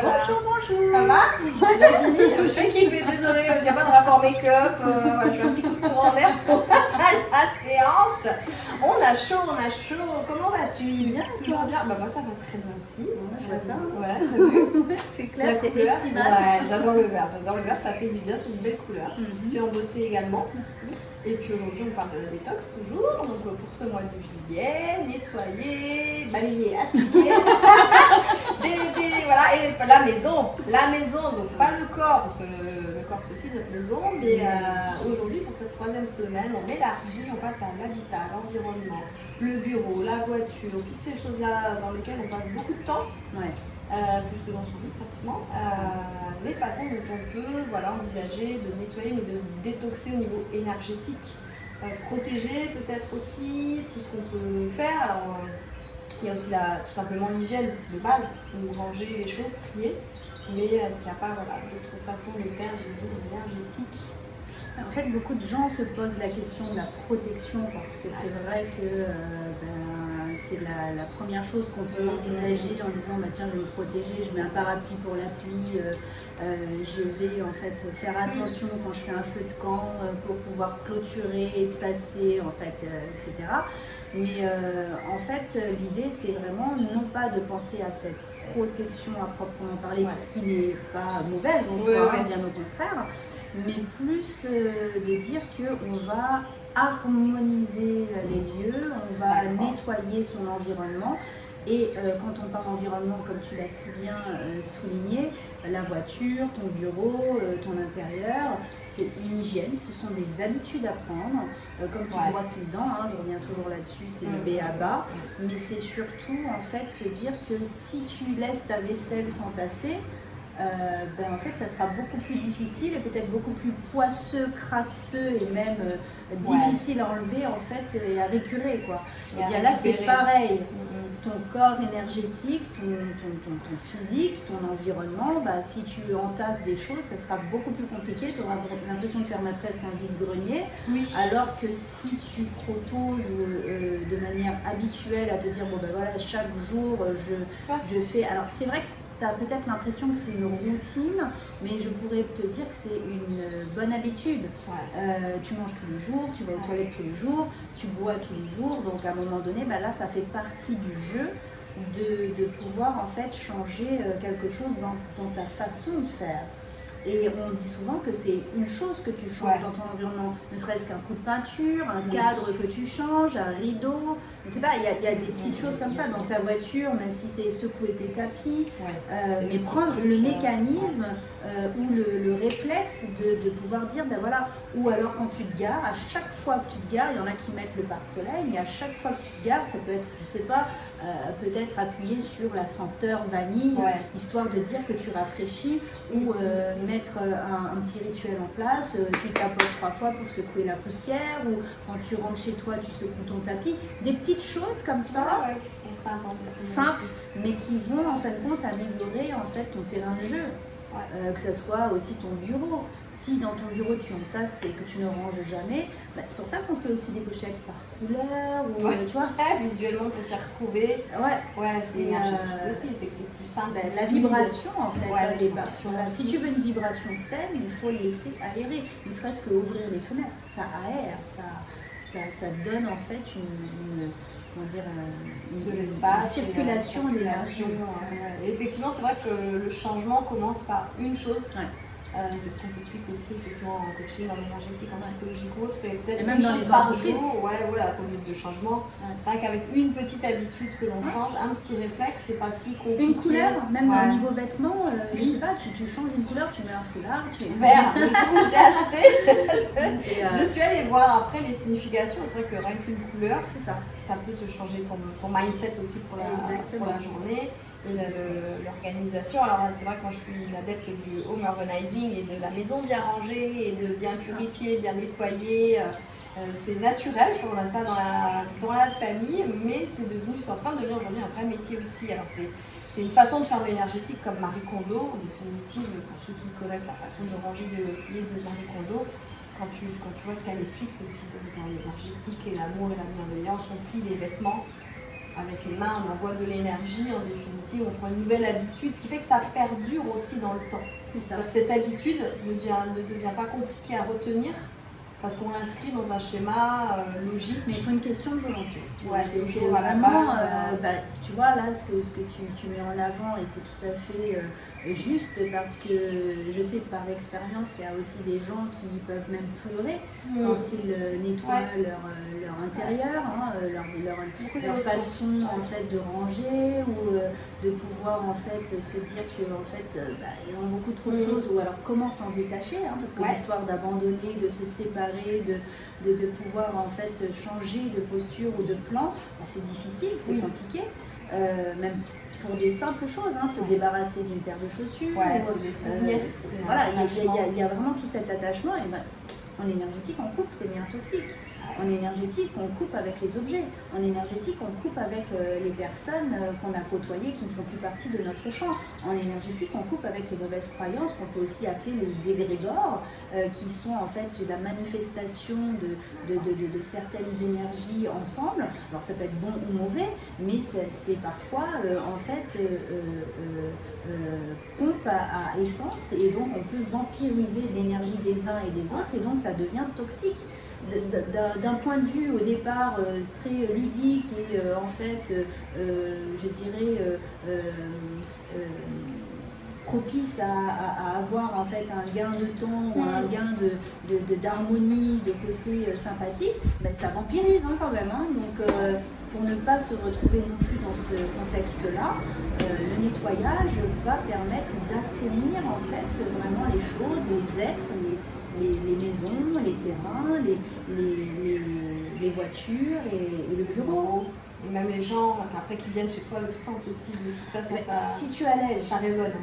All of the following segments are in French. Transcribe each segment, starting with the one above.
Voilà. Bonjour. Ça va? Virginie, je suis équipée, désolée, j'ai pas de rapport make-up, voilà, je fais un petit coup de courant d'air pour la séance. On a chaud, comment vas-tu? Bien, toujours bien? Bah moi ça va très bien aussi. Ouais, je vois ça. Ouais, t'as vu? C'est clair, La c'est couleur, estival. ouais, j'adore le vert, ça fait du bien, c'est une belle couleur. Puis en beauté également. Merci. Et puis aujourd'hui on parle de la détox toujours, donc pour ce mois de juillet, nettoyer, balayer, astiquer, voilà, et la maison, donc pas le corps, parce que le corps c'est aussi notre maison, mais aujourd'hui pour cette 3e semaine, on élargit, on passe à l'habitat, l'environnement, le bureau, la voiture, toutes ces choses-là dans lesquelles on passe beaucoup de temps. Ouais. Plus que dans son vie pratiquement, les façons dont on peut envisager de nettoyer ou de détoxer au niveau énergétique, protéger peut-être aussi tout ce qu'on peut faire. Alors, il y a aussi tout simplement l'hygiène de base, donc ranger les choses, trier, mais est-ce qu'il n'y a pas d'autres façons de faire, j'ai dit, énergétique? En fait, beaucoup de gens se posent la question de la protection parce que c'est vrai que c'est la première chose qu'on peut envisager en disant bah, tiens, je vais me protéger, je mets un parapluie pour la pluie, je vais en fait faire attention quand je fais un feu de camp pour pouvoir clôturer, espacer, en fait, etc. Mais en fait, l'idée c'est vraiment non pas de penser à cette protection à proprement parler qui n'est pas mauvaise en soi, bien au contraire, mais plus de dire qu'on va harmoniser les lieux, on va nettoyer son environnement. Et quand on parle d'environnement, comme tu l'as si bien souligné, la voiture, ton bureau, ton intérieur, c'est une hygiène, ce sont des habitudes à prendre. Comme tu brosses les dents, je reviens toujours là-dessus, c'est le b.a.-ba. Mais c'est surtout en fait se dire que si tu laisses ta vaisselle s'entasser, en fait, ça sera beaucoup plus difficile et peut-être beaucoup plus poisseux, crasseux et même difficile à enlever en fait et à récurer, quoi. Et bien là, c'est pareil. Ton corps énergétique, ton physique, ton environnement, si tu entasses des choses, ça sera beaucoup plus compliqué. Tu auras l'impression de faire presque un vide-grenier. Alors que si tu proposes de manière habituelle à te dire, bon ben voilà, chaque jour je fais. Alors c'est vrai que tu as peut-être l'impression que c'est une routine, mais je pourrais te dire que c'est une bonne habitude. Tu manges tous les jours, tu vas aux toilettes tous les jours, tu bois tous les jours, donc à un moment donné, là ça fait partie du jeu de pouvoir en fait changer quelque chose dans ta façon de faire. Et on dit souvent que c'est une chose que tu changes dans ton environnement, ne serait-ce qu'un coup de peinture, un cadre que tu changes, un rideau, je sais pas, il y a des petites choses comme ça dans ta voiture, même si c'est secouer tes tapis, mais prendre le mécanisme ou le réflexe de pouvoir dire, ben voilà, ou alors quand tu te gares, à chaque fois que tu te gares, il y en a qui mettent le pare-soleil, mais à chaque fois que tu te gares, ça peut être, je sais pas, peut-être appuyer sur la senteur vanille, histoire de dire que tu rafraîchis, ou mettre un petit rituel en place, tu tapotes 3 fois pour secouer la poussière, ou quand tu rentres chez toi, tu secoues ton tapis, des petites choses comme ça, qui sont simples, mais qui vont en fin de compte améliorer en fait ton terrain de jeu. Que ce soit aussi ton bureau. Si dans ton bureau tu entasses et que tu ne ranges jamais, c'est pour ça qu'on fait aussi des pochettes par couleur, ou tu vois. Visuellement on peut s'y retrouver. C'est énergétique aussi, c'est que c'est plus simple. La vibration en fait, si tu veux une vibration saine, il faut laisser aérer, ne serait-ce qu'ouvrir les fenêtres, ça aère, ça donne en fait une circulation d'énergie. Effectivement, c'est vrai que le changement commence par une chose. C'est ce qu'on t'explique aussi effectivement en coaching, en énergétique, en psychologie ou autre. Et peut-être même dans les par jour, la conduite de changement. C'est vrai qu'avec une petite habitude que l'on change, un petit réflexe, c'est pas si compliqué. Une couleur, même au niveau vêtements, je sais pas, tu changes une couleur, tu mets un foulard, vert. Le jour où je l'ai acheté, je suis allée voir après les significations. C'est vrai que rien qu'une couleur, ça peut te changer ton mindset aussi pour la journée. Et l'organisation. Alors c'est vrai que quand je suis l'adepte du home organizing et de la maison bien rangée et de bien purifier, bien nettoyer, c'est naturel, je crois qu'on a ça dans la famille, mais c'est en train de devenir aujourd'hui un vrai métier aussi. Alors c'est une façon de faire de l'énergétique comme Marie Kondo, en définitive, pour ceux qui connaissent la façon de ranger, de plier de Marie Kondo. Quand tu vois ce qu'elle explique, c'est aussi dans l'énergétique et l'amour et la bienveillance, on plie les vêtements avec les mains, on envoie de l'énergie en définitive, on prend une nouvelle habitude, ce qui fait que ça perdure aussi dans le temps. C'est-à-dire que cette habitude ne devient pas compliquée à retenir parce qu'on l'inscrit dans un schéma logique. Mais il faut une question de volonté. Ouais, c'est toujours à la vraiment, base. tu vois là ce que tu mets en avant et c'est tout à fait juste parce que je sais par expérience qu'il y a aussi des gens qui peuvent même pleurer quand ils nettoient leur intérieur, leur façon en fait de ranger ou de pouvoir en fait se dire que en fait ils ont beaucoup trop de choses ou alors comment s'en détacher parce que l'histoire d'abandonner, de se séparer, de pouvoir en fait changer de posture ou de plan, c'est difficile, c'est compliqué, même pour des simples choses, se débarrasser d'une paire de chaussures, des souvenirs, voilà, il y a vraiment tout cet attachement et en énergétique on coupe, c'est bien toxique. En énergétique, on coupe avec les objets. En énergétique, on coupe avec les personnes qu'on a côtoyées qui ne font plus partie de notre champ. En énergétique, on coupe avec les mauvaises croyances qu'on peut aussi appeler les égrégores, qui sont en fait la manifestation de certaines énergies ensemble. Alors ça peut être bon ou mauvais, mais c'est parfois en fait pompe à essence et donc on peut vampiriser l'énergie des uns et des autres et donc ça devient toxique. D'un point de vue au départ très ludique et en fait je dirais propice à avoir en fait un gain de temps ou un gain d'harmonie, de côté sympathique, ça vampirise quand même. Donc pour ne pas se retrouver non plus dans ce contexte-là, le nettoyage va permettre d'assainir en fait vraiment les choses, les êtres, les maisons, les terrains, les voitures et le bureau. Et même les gens après qui viennent chez toi le sentent aussi, de toute façon si tu allèges, ça résonne.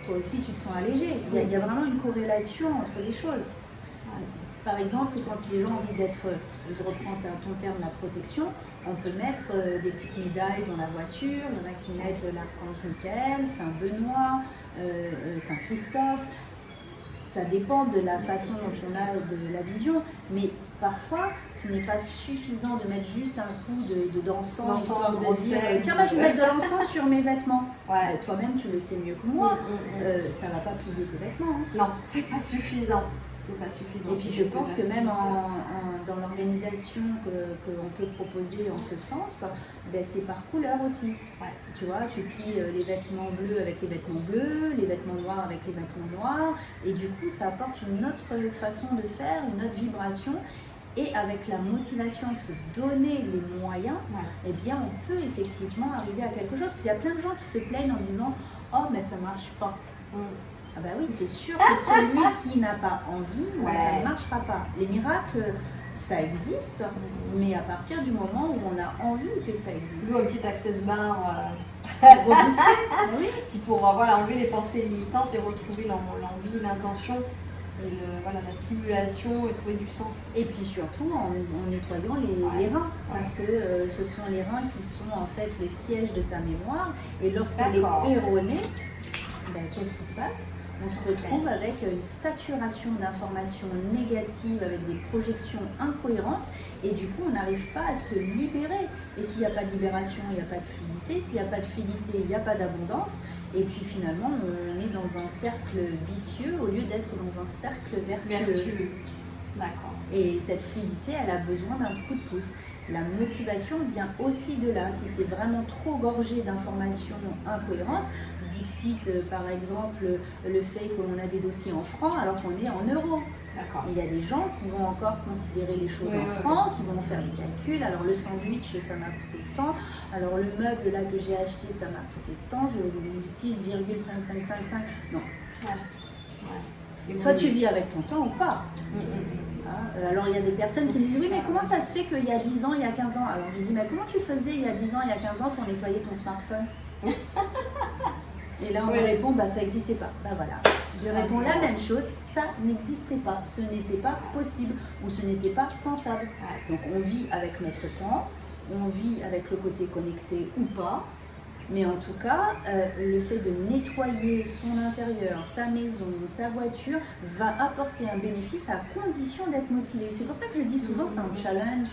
Toi aussi tu te sens allégé. Il y a vraiment une corrélation entre les choses. Par exemple, quand les gens ont envie d'être, je reprends ton terme, la protection, on peut mettre des petites médailles dans la voiture, il y en a qui mettent l'archange Michael, Saint Benoît, Saint Christophe. Ça dépend de la façon dont on a de la vision, mais parfois ce n'est pas suffisant de mettre juste un coup d'encens, histoire de dire tiens, je vais mettre de l'encens sur mes vêtements. Toi-même tu le sais mieux que moi, ça ne va pas plier tes vêtements. Non, c'est pas suffisant. Pas suffisant. Et puis je pense que même dans l'organisation qu'on peut proposer en ce sens, c'est par couleur aussi. Tu vois, tu plies les vêtements bleus avec les vêtements bleus, les vêtements noirs avec les vêtements noirs, et du coup ça apporte une autre façon de faire, une autre vibration. Et avec la motivation, se donner les moyens, eh bien on peut effectivement arriver à quelque chose. Puis il y a plein de gens qui se plaignent en disant « Oh mais ça marche pas ». Ah bah oui, c'est sûr que celui qui n'a pas envie, ça ne marchera pas. Les miracles, ça existe, mais à partir du moment où on a envie que ça existe. Nous, un petit access bar rebooster, puis pour enlever les pensées limitantes et retrouver l'envie, l'intention, et la stimulation et trouver du sens. Et puis surtout en nettoyant les reins, parce que ce sont les reins qui sont en fait le siège de ta mémoire, et lorsqu'elle est erronée, qu'est-ce qui se passe ? On se retrouve avec une saturation d'informations négatives, avec des projections incohérentes, et du coup on n'arrive pas à se libérer. Et s'il n'y a pas de libération, il n'y a pas de fluidité, s'il n'y a pas de fluidité, il n'y a pas d'abondance, et puis finalement on est dans un cercle vicieux au lieu d'être dans un cercle vertueux. D'accord. Et cette fluidité, elle a besoin d'un coup de pouce. La motivation vient aussi de là. Si c'est vraiment trop gorgé d'informations incohérentes, Dixit par exemple le fait qu'on a des dossiers en francs alors qu'on est en euros. Il y a des gens qui vont encore considérer les choses en francs, qui vont faire les calculs. Alors le sandwich, ça m'a coûté tant. Alors le meuble là que j'ai acheté, ça m'a coûté tant. Je 6,5555. Non. Soit tu vis avec ton temps ou pas. Alors il y a des personnes qui me disent oui mais comment ça se fait qu'il y a 10 ans, il y a 15 ans? Alors je dis mais comment tu faisais il y a 10 ans, il y a 15 ans pour nettoyer ton smartphone? Et là on me répond ça n'existait pas. Voilà. Je réponds la même chose, ça n'existait pas, ce n'était pas possible ou ce n'était pas pensable. Donc on vit avec notre temps, on vit avec le côté connecté ou pas. Mais en tout cas, le fait de nettoyer son intérieur, sa maison, sa voiture, va apporter un bénéfice à condition d'être motivé. C'est pour ça que je dis souvent c'est un challenge.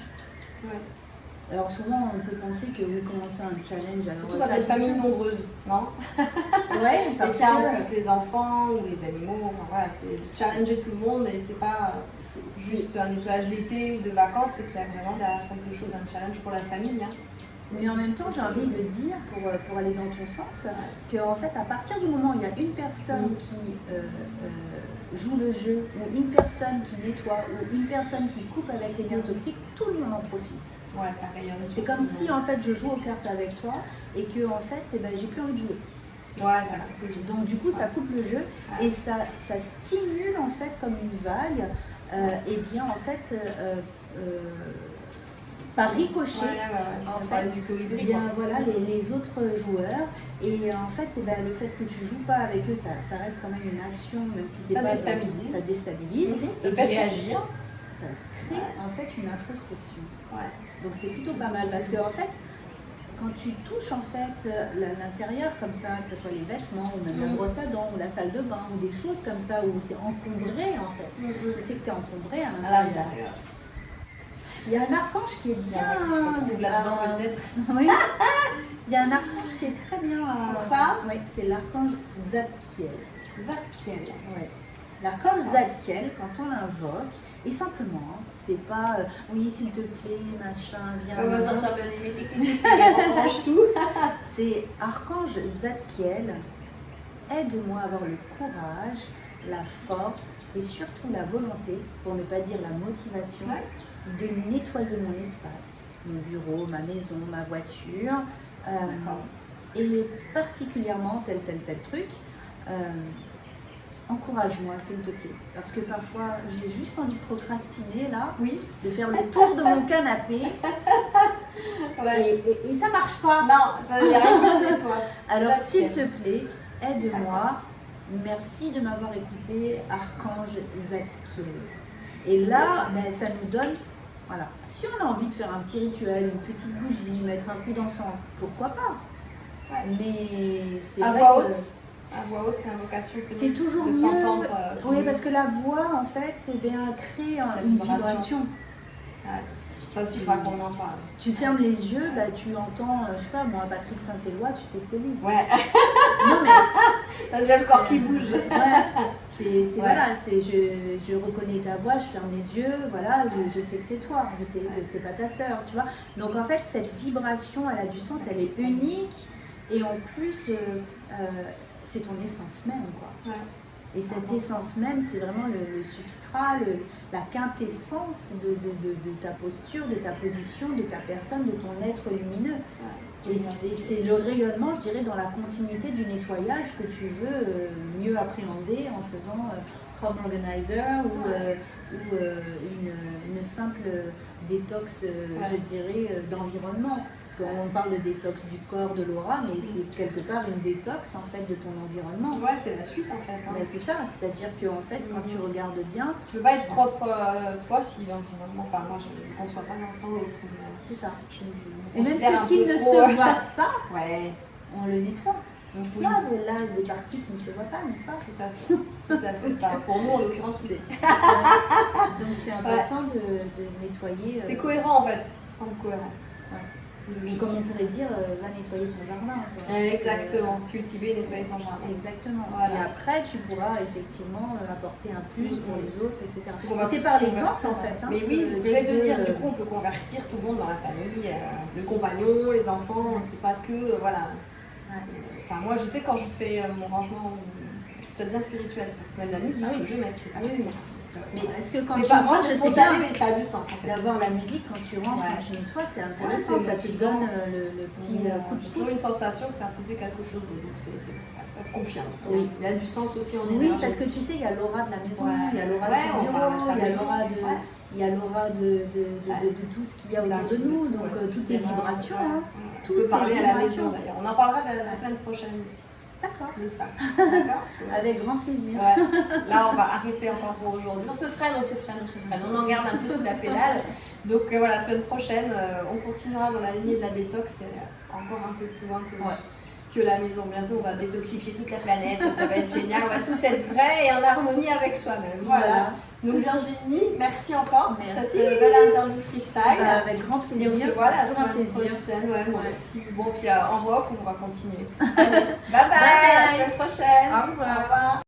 Alors souvent on peut penser que oui, commencer un challenge, alors surtout quand t'as une famille nombreuse, non? Ouais, Et parce qu'il y a en que plus les enfants ou les animaux, enfin voilà, c'est challenger tout le monde et c'est pas juste un nettoyage d'été ou de vacances, c'est qu'il y a vraiment derrière quelque chose, un challenge pour la famille. Hein. Mais en même temps, j'ai envie de dire, pour aller dans ton sens, qu'en fait, à partir du moment où il y a une personne qui joue le jeu, ou une personne qui nettoie, ou une personne qui coupe avec les biotoxiques, tout le monde en profite. Ouais, ça rayonne. C'est comme si en fait je joue aux cartes avec toi et que en fait eh ben, j'ai plus envie de jouer. Ouais, ça coupe le jeu. Donc du coup ça coupe le jeu et ça stimule en fait comme une vague et bien en fait par ricochet en fait du colibri, bien, voilà, les autres joueurs et en fait eh ben, le fait que tu joues pas avec eux ça reste quand même une action même si c'est pas déstabilise. Ça déstabilise. Ça fait réagir. Ça crée en fait une introspection. Ouais. Donc c'est plutôt pas mal parce que en fait, quand tu touches en fait l'intérieur comme ça, que ce soit les vêtements ou même la brosse à dents ou la salle de bain ou des choses comme ça où c'est encombré en fait, c'est que tu es encombré à l'intérieur. Il y a un archange qui est bien. Là-dedans peut-être. Oui. Il y a un archange qui est très bien. Pour ça? Oui, c'est l'archange Zadkiel. Zadkiel. Ouais. L'archange Zadkiel, quand on l'invoque, et simplement, c'est pas oui, s'il te plaît, machin, viens. Ça soit bien aimé, on range tout. C'est archange Zadkiel, aide-moi à avoir le courage, la force et surtout la volonté, pour ne pas dire la motivation, de nettoyer mon espace, mon bureau, ma maison, ma voiture, et particulièrement tel truc. Encourage-moi s'il te plaît, parce que parfois j'ai juste envie de procrastiner là, de faire le tour de mon canapé et ça marche pas. Non, ça veut dire rien qui se nettoie. Alors s'il te plaît, aide-moi, merci de m'avoir écouté, archange Zadkiel. Et là, ben, ça nous donne, voilà, si on a envie de faire un petit rituel, une petite bougie, mettre un coup d'encens, pourquoi pas? Mais c'est à vrai voix que... haute. À voix haute, l'invocation, c'est toujours de mieux. s'entendre. Oui, parce que la voix, en fait, c'est bien crée une vibration. Ouais. Ça aussi, il faudra qu'on en parle. Tu fermes les yeux, bah, tu entends, je sais pas, moi, Patrick Saint-Éloi, tu sais que c'est lui. Ouais. Non, mais t'as déjà le corps qui bouge. Ouais. Voilà, je reconnais ta voix, je ferme les yeux, voilà, je sais que c'est toi, je sais que c'est pas ta sœur, tu vois. Donc en fait, cette vibration, elle a du sens, elle est unique, et en plus, c'est ton essence même, quoi. Ouais. Et cette essence même, c'est vraiment le substrat, la quintessence de ta posture, de ta position, de ta personne, de ton être lumineux. Ouais. Et c'est le rayonnement, je dirais, dans la continuité du nettoyage que tu veux mieux appréhender en faisant home organizer ou une simple détox, je dirais, d'environnement. Parce qu'on parle de détox du corps, de l'aura, mais c'est quelque part une détox en fait de ton environnement. Ouais, c'est la suite en fait. Hein. C'est ça, c'est-à-dire qu'en fait, quand tu regardes bien... Tu peux pas être propre toi si l'environnement... Enfin, moi, je ne conçois pas l'un sans l'autre. C'est ça. Et même ce qui ne se voit pas, on le nettoie. On se lave là des parties qui ne se voient pas, n'est-ce pas? Tout à fait. Tout à fait. Enfin, pour nous, en l'occurrence, oui. Donc c'est important de nettoyer. C'est cohérent en fait, ça semble cohérent. Comme on pourrait dire, va nettoyer ton jardin. Exactement, cultiver, nettoyer ton jardin. Exactement. Voilà. Et après, tu pourras effectivement apporter un plus pour les autres, etc. C'est par l'exemple en fait. Hein, mais oui, c'est ce que je vais te dire, du coup on peut convertir tout le monde dans la famille, le compagnon, les enfants, c'est pas que, voilà. Enfin moi je sais quand je fais mon rangement, ça devient spirituel, parce que même la musique que je mets, mais est-ce que quand tu pas, moi c'est spontané, mais ça a du sens en fait. D'avoir la musique quand tu ranges, quand tu nettoies, c'est intéressant, ça te donne le petit coup de pouce. Toujours une sensation que ça faisait quelque chose, donc ça se confirme. Oui. Il y a du sens aussi en énergie. Oui, parce que tu sais, il y a l'aura de la maison, il y a l'aura de ton bureau, il y a l'aura de tout ce qu'il y a autour de nous, donc toutes tes vibrations. Tu peux parler à la maison d'ailleurs. On en parlera la semaine prochaine aussi. D'accord. De ça. D'accord. Avec grand plaisir. Là, on va arrêter encore pour aujourd'hui. On se freine. On en garde un peu sous la pédale. Donc voilà, la semaine prochaine, on continuera dans la lignée de la détox, encore un peu plus loin que la maison. Bientôt, on va détoxifier toute la planète. Ça va être génial. On va tous être vrais et en harmonie avec soi-même. Voilà. Donc Virginie, merci encore pour Merci. cette belle interview freestyle. Avec grand Et on plaisir. se voit la toujours un semaine plaisir. prochaine. Ouais, moi Ouais. aussi. Bon, puis en voix off, on va continuer. Allez, bye bye, à la semaine prochaine. Au revoir. Au revoir.